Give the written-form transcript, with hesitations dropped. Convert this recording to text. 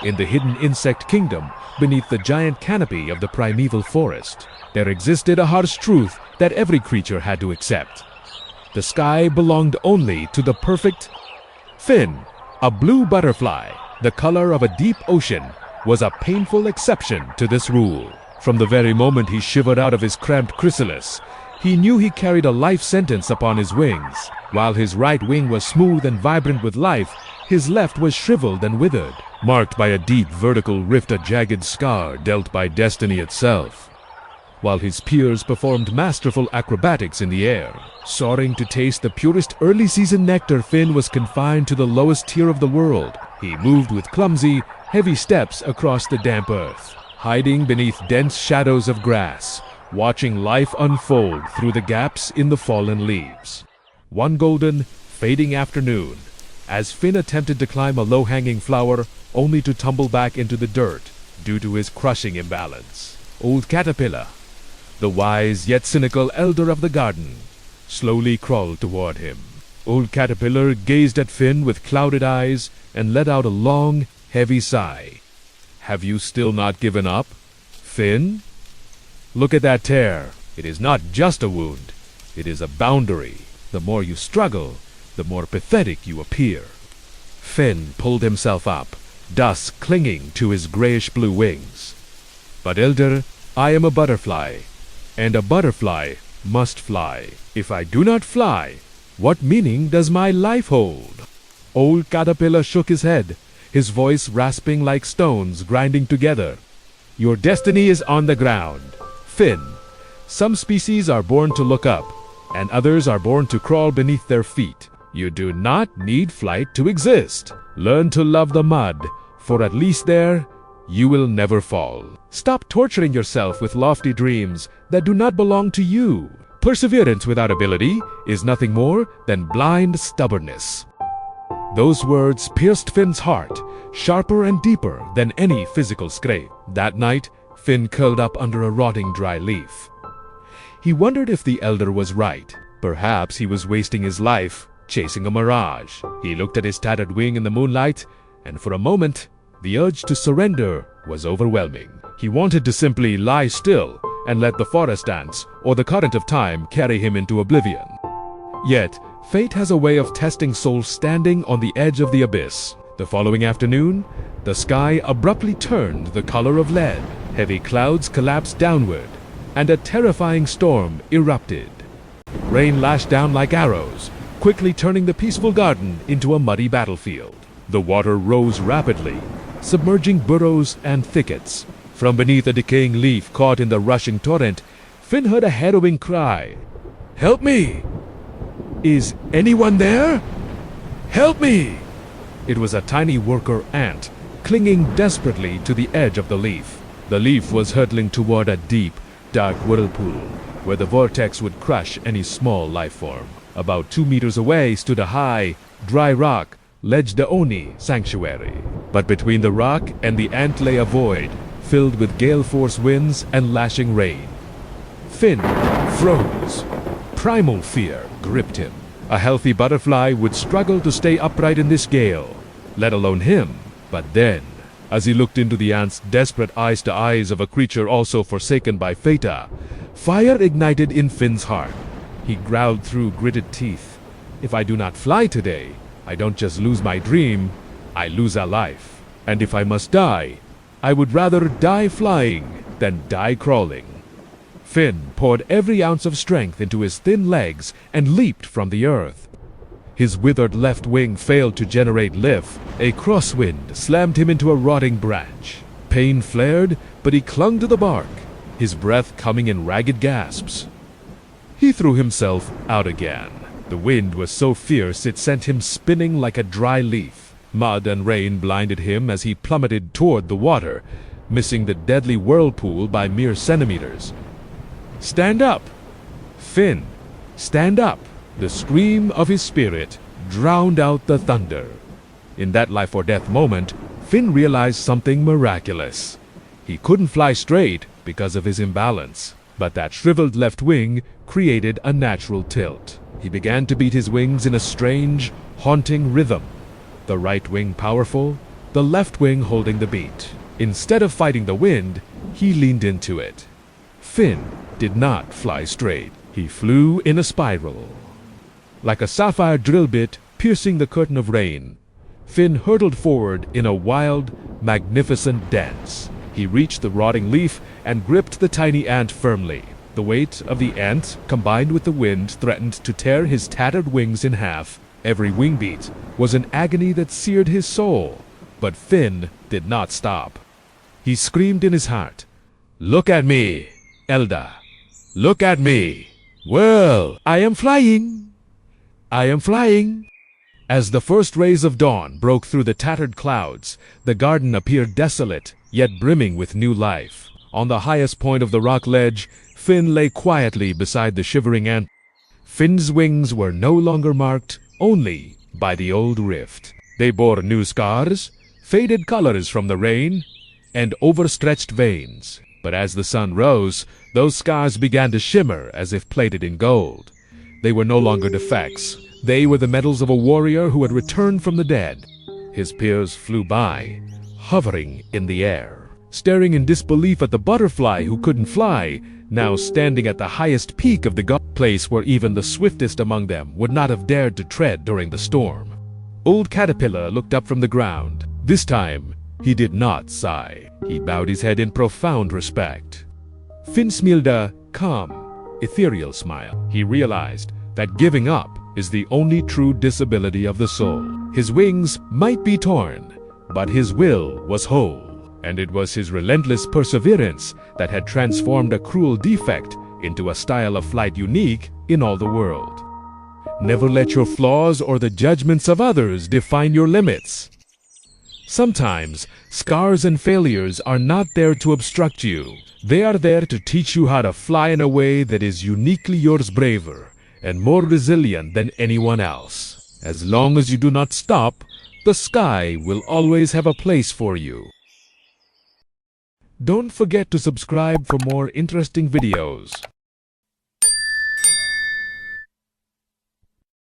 In the hidden insect kingdom, beneath the giant canopy of the primeval forest, there existed a harsh truth that every creature had to accept. The sky belonged only to the perfect. Finn, a blue butterfly, the color of a deep ocean, was a painful exception to this rule. From the very moment he shivered out of his cramped chrysalis, he knew he carried a life sentence upon his wings. While his right wing was smooth and vibrant with life, his left was shriveled and withered, marked by a deep vertical rift, a jagged scar dealt by destiny itself. While his peers performed masterful acrobatics in the air, soaring to taste the purest early-season nectar, Finn was confined to the lowest tier of the world. He moved with clumsy, heavy steps across the damp earth, hiding beneath dense shadows of grass, watching life unfold through the gaps in the fallen leaves. One golden, fading afternoon, as Finn attempted to climb a low-hanging flower, only to tumble back into the dirt due to his crushing imbalance. Old Caterpillar, the wise yet cynical elder of the garden, slowly crawled toward him. Old Caterpillar gazed at Finn with clouded eyes and let out a long, heavy sigh. "Have you still not given up, Finn? Look at that tear. It is not just a wound. It is a boundary. The more you struggle, the more pathetic you appear." Finn pulled himself up, dust clinging to his grayish-blue wings. "But Elder, I am a butterfly, and a butterfly must fly. If I do not fly, what meaning does my life hold?" Old Caterpillar shook his head, his voice rasping like stones grinding together. "Your destiny is on the ground, Finn. Some species are born to look up, and others are born to crawl beneath their feet. You do not need flight to exist. Learn to love the mud, for at least there you will never fall. Stop torturing yourself with lofty dreams that do not belong to you. Perseverance without ability is nothing more than blind stubbornness." Those words pierced Finn's heart, sharper and deeper than any physical scrape. That night, Finn curled up under a rotting dry leaf. He wondered if the elder was right. Perhaps he was wasting his life chasing a mirage. He looked at his tattered wing in the moonlight, and for a moment, the urge to surrender was overwhelming. He wanted to simply lie still and let the forest ants or the current of time carry him into oblivion. Yet, fate has a way of testing souls standing on the edge of the abyss. The following afternoon, the sky abruptly turned the color of lead. Heavy clouds collapsed downward, and a terrifying storm erupted. Rain lashed down like arrows, quickly turning the peaceful garden into a muddy battlefield. The water rose rapidly, submerging burrows and thickets. From beneath a decaying leaf caught in the rushing torrent, Finn heard a harrowing cry. "Help me! Is anyone there? Help me!" It was a tiny worker ant, clinging desperately to the edge of the leaf. The leaf was hurtling toward a deep, dark whirlpool, where the vortex would crush any small life form. About 2 meters away stood a high, dry rock, ledge the Oni sanctuary. But between the rock and the ant lay a void, filled with gale-force winds and lashing rain. Finn froze. Primal fear gripped him. A healthy butterfly would struggle to stay upright in this gale, let alone him. But then, as he looked into the ant's desperate eyes, the eyes of a creature also forsaken by Fata, fire ignited in Finn's heart. He growled through gritted teeth. "If I do not fly today, I don't just lose my dream, I lose a life. And if I must die, I would rather die flying than die crawling." Finn poured every ounce of strength into his thin legs and leaped from the earth. His withered left wing failed to generate lift. A crosswind slammed him into a rotting branch. Pain flared, but he clung to the bark, his breath coming in ragged gasps. He threw himself out again. The wind was so fierce it sent him spinning like a dry leaf. Mud and rain blinded him as he plummeted toward the water, missing the deadly whirlpool by mere centimeters. "Stand up! Finn, stand up!" The scream of his spirit drowned out the thunder. In that life-or-death moment, Finn realized something miraculous. He couldn't fly straight because of his imbalance, but that shriveled left wing created a natural tilt. He began to beat his wings in a strange, haunting rhythm, the right wing powerful, the left wing holding the beat. Instead of fighting the wind, he leaned into it. Finn did not fly straight. He flew in a spiral. Like a sapphire drill bit piercing the curtain of rain, Finn hurtled forward in a wild, magnificent dance. He reached the rotting leaf and gripped the tiny ant firmly. The weight of the ant, combined with the wind, threatened to tear his tattered wings in half. Every wing beat was an agony that seared his soul. But Finn did not stop. He screamed in his heart, "Look at me, Elda! Look at me! Well, I am flying! I am flying!" As the first rays of dawn broke through the tattered clouds, the garden appeared desolate, yet brimming with new life. On the highest point of the rock ledge, Finn lay quietly beside the shivering ant. Finn's wings were no longer marked only by the old rift. They bore new scars, faded colors from the rain, and overstretched veins. But as the sun rose, those scars began to shimmer as if plated in gold. They were no longer defects. They were the medals of a warrior who had returned from the dead. His peers flew by, hovering in the air, staring in disbelief at the butterfly who couldn't fly, now standing at the highest peak of the place where even the swiftest among them would not have dared to tread during the storm. Old Caterpillar looked up from the ground. This time, he did not sigh. He bowed his head in profound respect. Finn smiled a calm, ethereal smile. He realized that giving up is the only true disability of the soul. His wings might be torn, but his will was whole. And it was his relentless perseverance that had transformed a cruel defect into a style of flight unique in all the world. Never let your flaws or the judgments of others define your limits. Sometimes, scars and failures are not there to obstruct you. They are there to teach you how to fly in a way that is uniquely yours, braver and more resilient than anyone else. As long as you do not stop, the sky will always have a place for you. Don't forget to subscribe for more interesting videos.